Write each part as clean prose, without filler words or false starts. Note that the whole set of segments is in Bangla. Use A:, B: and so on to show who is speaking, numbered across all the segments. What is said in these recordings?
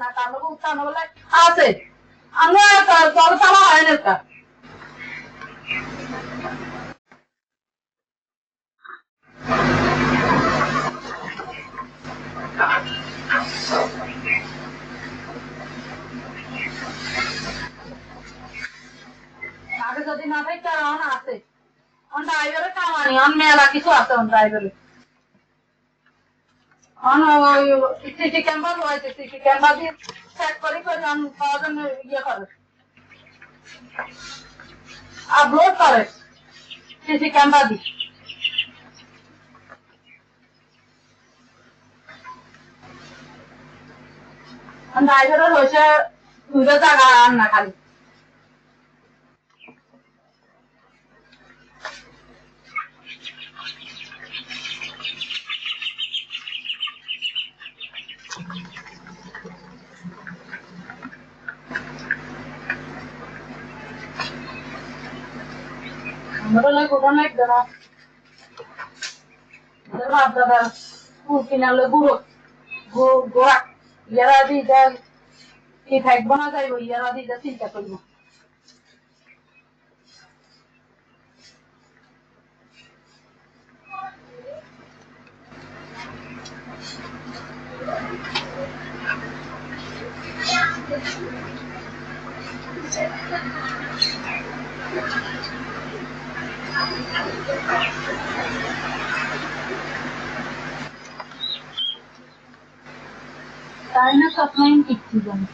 A: না কারণ উত্থান বলে আছে আমরা জল চালা হয় না আগে যদি না থাকে কারণ আছে ড্রাইভারের কামানি মেলা কিছু আছে ড্রাইভারে সিসি ক্যামেরা রয়েছে সিসি ক্যামেরা দিয়ে চেক করে পাওয়া জন্য ইয়ে করে আপলোড করে সিসি ক্যামেরা দিয়ে ড্রাইভারের হয়েছে দুটো জায়গা আর না খালি আমরা কোথাও নাই দাদা দাদা কিনালে বুড়ো গোড়া ইয়ারা দিদা কি থাকবো না যাইব ইয়ারা দিদা চিন্তা করবো তাই না সবসময় কিচ্ছু জানি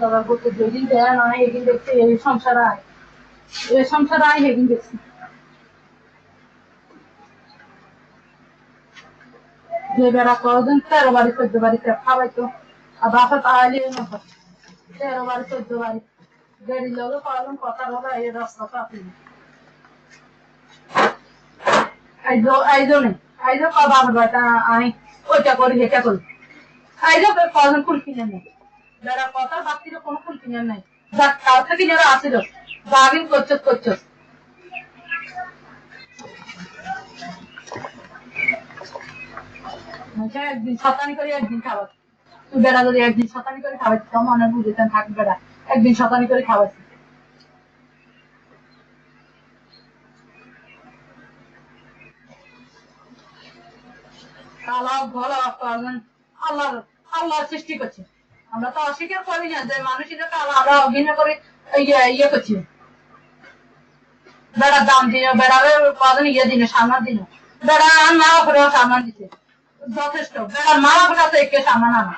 A: জোগাড় করতে যেদিন দেয় না এদিন দেখছি এই সংসার আয় এদিন দেখছি যে বেড়া কদিন 13 বাড়ি 14 বাড়িতে খাওয়াইতো আর বাসা তাহলে 13 বাড়ি 14 বাড়ি গাড়ি লোক কদিন কথা বলা এই রাস্তা চাপি আইজো নেই আইজো কবার বেটা আমি ওইটা করি এটা করি এই যে কজন ফুল কিনে নেই যারা কথা ভাবছিল কোনো ফুল কিনে নাই যার কাল থেকে যারা আসিল বাগিন করছো একদিন শতানি করে একদিন খাবার তুই বেড়া যদি একদিন শতানি করে খাওয়াচ্ছি তো মনে বুঝেছেন থাক বেড়া একদিন শতানি করে খাওয়াচ্ছি আল্লাহ আল্লাহ সৃষ্টি করছে আমরা তো অস্বীকার করি না যে মানুষের আমরা অভিনয় করে ইয়ে করছি বেড়ার দাম দিন বেড়ারে কদিন ইয়ে দিন সামনার দিন বেড়া মা বাপরে সামনা দিচ্ছে যথেষ্ট বেড়ার মা বাপের কাছে একে সামনা না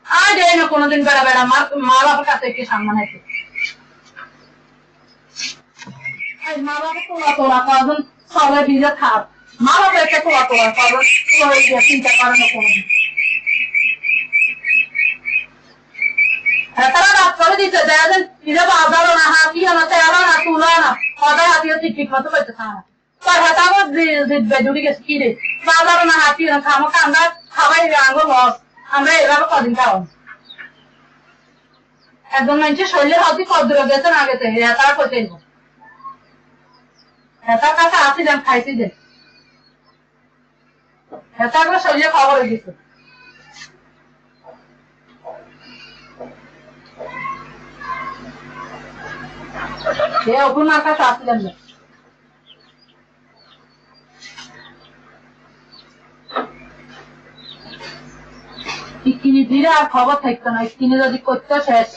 A: আর যাই না কোনোদিন বেড়া বেড়া মা বাপের কাছে একে সামনা নাইছে মা বাবা তোলা কজন সবাই ভিজে খাপ মা বাবা একে তোলা কজন চিন্তা করে না কোনোদিন তারা রাত করে দিচ্ছে দেখেন নিজে বাজারও না হাতিও না তেলো না তুলো না সদাই হাতিও ঠিক মতো করতে খাওয়া তার হাতে আমার জিতবে জুড়ি গেছে কি রে বাজারও না হাতিও না খামো আমরা খাবাই আঙ্গুল লস আমরা এভাবে কদিন খাওয়ান একজন মানুষের শরীরের হয়তো কদ্দুর গেছে না গেছে তারা করতে তার কাছে আসি দেন খাইছি দেন তারপরে শরীরে খবর হয়ে গেছে সে ওপর মার কাছে আসলেন না কিনে দিলে আর খবর থাকতো না কিনে যদি করতো শেষ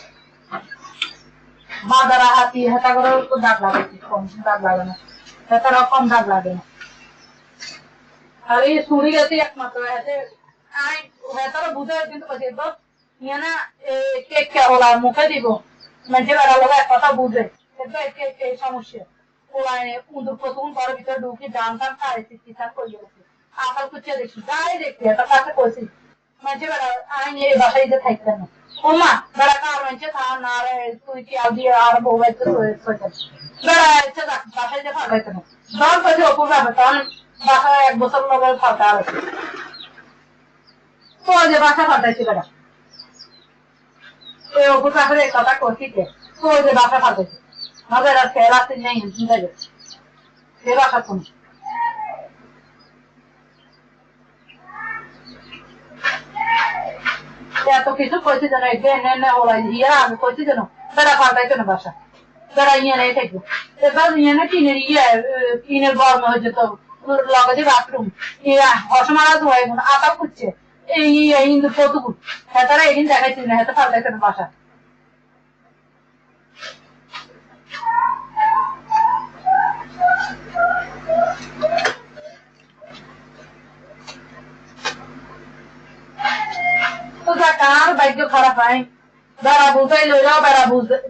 A: বাজারা হাতি হেতা করে দাগ লাগাইছে কম দাগ লাগে না হেতারা কম দাগ লাগে না আর এই চুরি গেছে একমাত্র হেতারা বুঝে কিন্তু ইয়ে না কেক ওলা মুখে দিব মানুষের বেড়া লোক এক কথা বুঝে এই সমস্যা ওলায় উঁদুর প্রথম ঘরের ভিতরে ঢুকি ডান টান খাই চিকিৎসা করে গেছে আকাল কুচিয়ে দেখছি যাই দেখছি একটা কাছে কইছি মানুষের বেড়া আইন এই বাসায় যে থাকতেন না ও মা বেড়া কার মানুষে খাওয়া না রে তুই কি আর দিয়ে আর বউ বাইতে বেড়া ইচ্ছে বাসায় যে ফাঁকাইতে না ধর কইছে অপুর ব্যাপার তখন বাসায় 1 বছর লোকের ফাঁকা আছে তো যে বাসা ফাঁকাইছি বেড়া এই অপুর ব্যাপারে কথা করছি তো যে বাসা ফাঁকাইছে আমাদের আর খেয়াল আসতে নেই চিন্তা করছি সে বাসা কোন এত কিছু কইছে যেন এনে ওলাই ইয়া আমি কইছি যেন বেড়া ফাঁকাইছে না বাসা বেড়া ইয়ে নেই থাকবো এবার ইয়ে না টিনের গরম হয়ে যেত লগে বাথরুম অসমারা ধোয়া আটা খুঁজছে এই ইন্দুর কতগুলো হ্যাঁ তারা এদিন দেখাইছি না হ্যাঁ ফাঁকাইছে না বাসা তো কার ভাগ্য খারাপ হয় বেড়া বুঝাই লইলেও বেড়া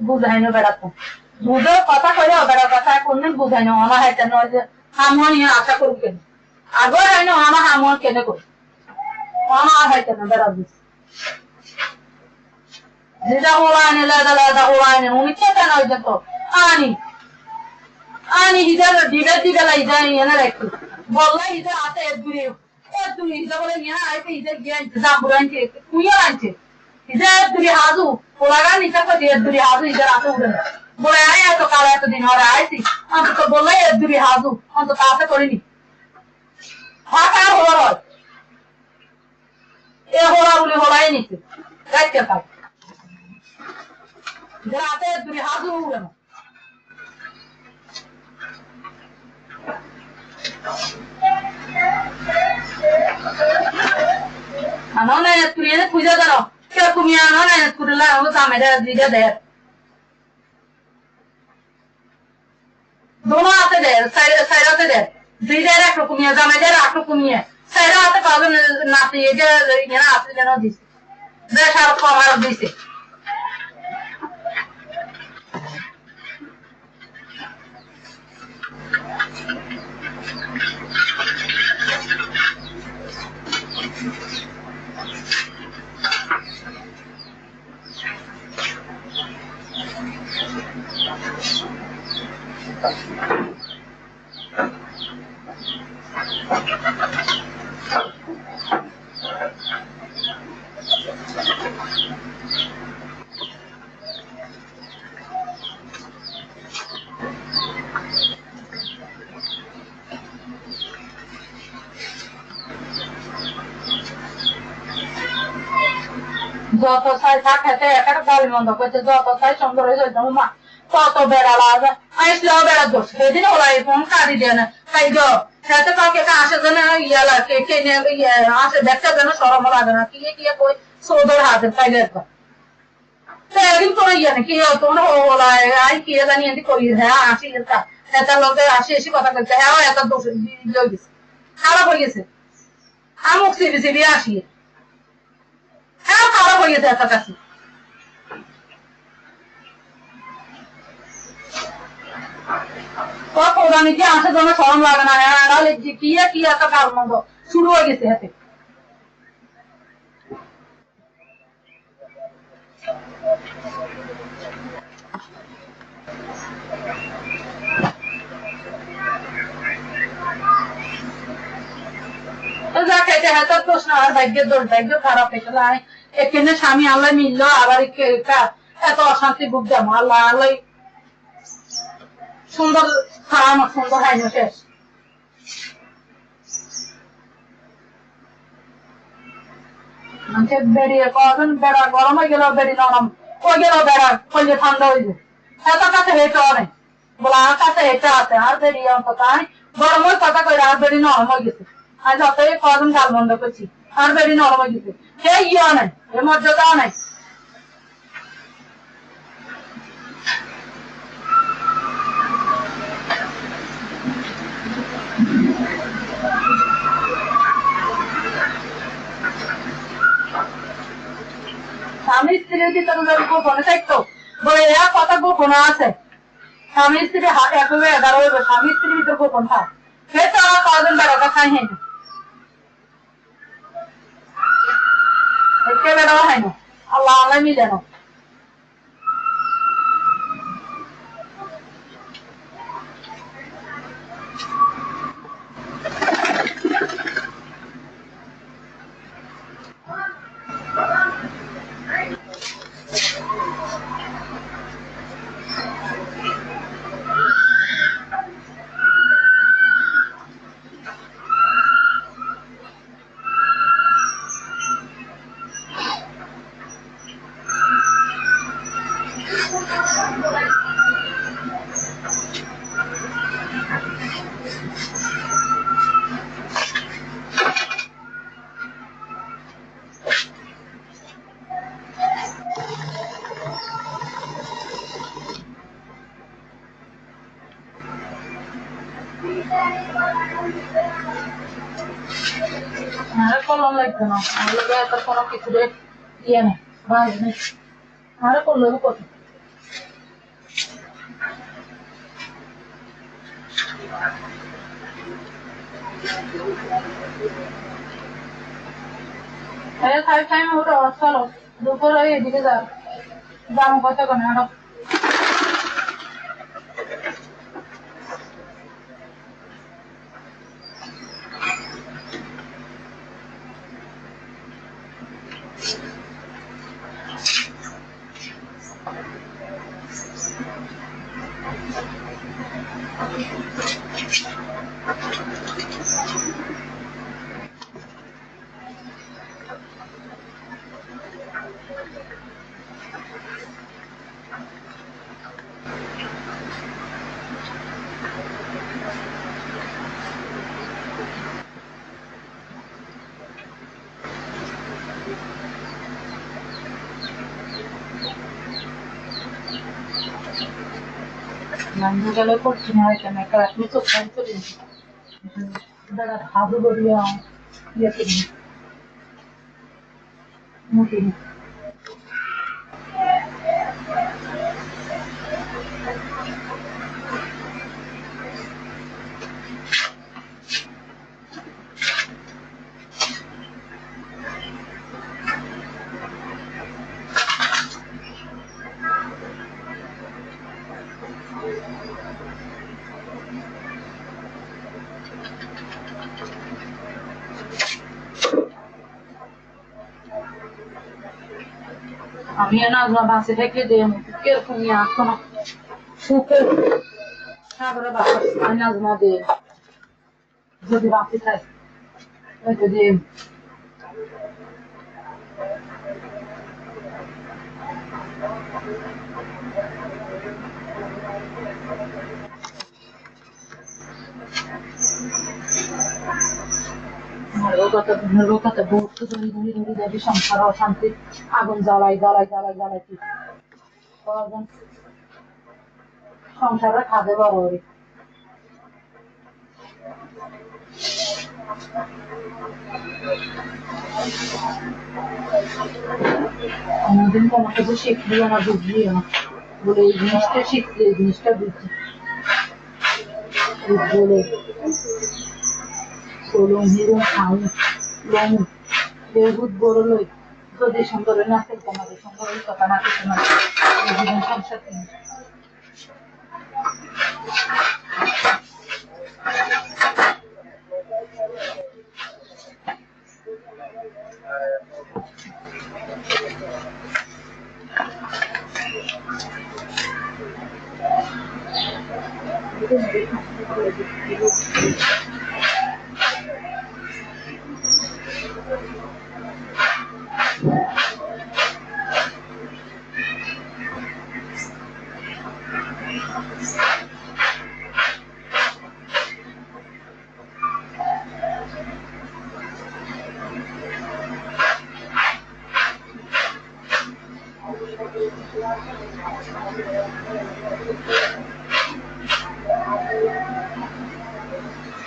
A: বুঝাই না বেড়াতো বুঝেও কথা কইলেও বেড়া কথা কোনদিন বুঝাই না আমার হাইতে নয় যে হামন নিয়ে আশা করুক কেন আগে হয় না আমার হামন কেন করি আমার হাইতে না বেড়া বুঝ যেটা ওলাইনে লেদা ওলাইনে উনি কেন ওই যেত আনি হিজার দিবে লাই যাই এনে রাখি বললে হিজার হাতে দূরে তুমি হিজা বলে নিয়ে আইতে হিজার গিয়ে আনছে জাম্বুর আনছে কুইয়া আনছে হিজার দূরে হাজু ওলাগা নিচা করে দূরে হাজু হিজার হাতে উঠে না বলে আয় এত কাল এতদিন ওরা আইছি অন্তত বললে দূরে হাজু অন্তত আশা করিনি ফাঁকা হলো হয় এ হোলা বলে হোলাই নিচ্ছে রাখতে পাই হিজার হাতে দূরে হাজু উঠে না আনো না তুই এনে খুঁজে দাও কে তুমি আনো না কুড়লা ও দামেটা দিতে দে दोनों हाथे दे साइडाते दे दुईটা একরকমিয়া জামাইদের একরকমিয়া সাইডা হাতে পাবেন নাতি এটা এখানে আছে যেন দিছে বেশ আর কমার দিছে যত চাই থাক হেতে একটা গালি মন্দ করছে যত চাই সুন্দর হয়ে যাচ্ছে মা কত বেড়া লাগবে আসলেও বেড়া দোষ সেদিন ওরা ফোন কাটি দেয় না তাই গো সেতে কাউকে আসে যেন ইয়া লাগে কে আসে দেখতে যেন সরম লাগে না কি কি কই সৌদর হাতে পাইলে একদিন করে ইয়া নাকি তোমার ওলা আই কি জানি এমনি করি হ্যাঁ আসি এত লোকে আসি এসে কথা বলছে হ্যাঁ এত দোষ লই গেছে খারাপ হয়ে গেছে আমুক সিবি সিবি আসি হ্যাঁ খারাপ হয়ে গেছে এত কাছে কোরবানি কি আসে জন্য সরম লাগে না নাহলে কি কি একটা কাল মন্দ শুরু হয়ে গেছে হাতে যা খেতে হাতে প্রশ্ন আর ভাগ্যের দোষ ভাগ্য খারাপ হয়ে গেল এখানে স্বামী আল্লাহ মিললো আবার এত অশান্তি বুক দেবো আল্লাহ আল্লাহ সুন্দর খাওয়ানো সুন্দর হাইনো শেষ মানুষের বেরিয়ে কখন বেড়া গরম হয়ে গেল বেড়ি নরম ওই গেল বেড়া কইলে ঠান্ডা হয়ে যায় এত কাছে হেঁটে অনেক বলে আমার কাছে হেঁটে আছে আর বেরিয়ে অন্তত আমি গরম হয়ে কথা কই আর বেড়ি নরম হয়ে গেছে আর যতই কজন গাল বন্ধ করছি আর বেড়ি নরম হয়ে গেছে সে ইয়ে নেই এর মর্যাদাও নেই স্বামী স্ত্রীর ভিতরে যদি গোপনে থাকতো বলে এরা কথা গোপন আছে স্বামী স্ত্রী একভাবে 11 হইব স্বামী স্ত্রীর ভিতরে গোপন থাক সে তো কজন বেড়াটা খাই হয় না একে বেড়াও হয় না আল্লাহ আল্লাহ মিলে না আরে কলম লাগবে না আমার লোক এত কোনো কিছু ইয়ে নেই ভাজ নেই আরে করলো কত টাইম ওটা চলো দুপুরে এদিকে যাও দাম কত কেন আরো nandugalu ಕೊಡ್ತೀನಿ ಆಯ್ತಾನೆ ಕರೆಕ್ಟ್ ಸೊಪ್ಪು ಹಾಕ್ತೀನಿ ದಡ ಹಾದು ಬರಿಯ ಯತಿನಿ ಮುಗಿನಿ আমি না বাসে থেকে যে কিরকম নিয়ে আসতো না সুখে সাগরে বাসা আমি নাজমা দিয়ে যদি বাসে খাই ওই যদি লোকাতে বহুত ধরি ধরি ধরি ধরি সংসার অশান্তি আগুন জ্বালাই জ্বালাই জ্বালাই জ্বালাইছি সংসারে খাদে বড় হরি কোনোদিন কোনো কিছু শিখলিও না বুঝলিও না বলে এই জিনিসটা শিখলি এই জিনিসটা বুঝলি বলে চলুন হিরুন খাউন লং বেহুদ বড় লই যদি সুন্দর না খেলতে আমাদের সুন্দর ওই কথা না কিছু না জীবন সংসার কিনে Thank you.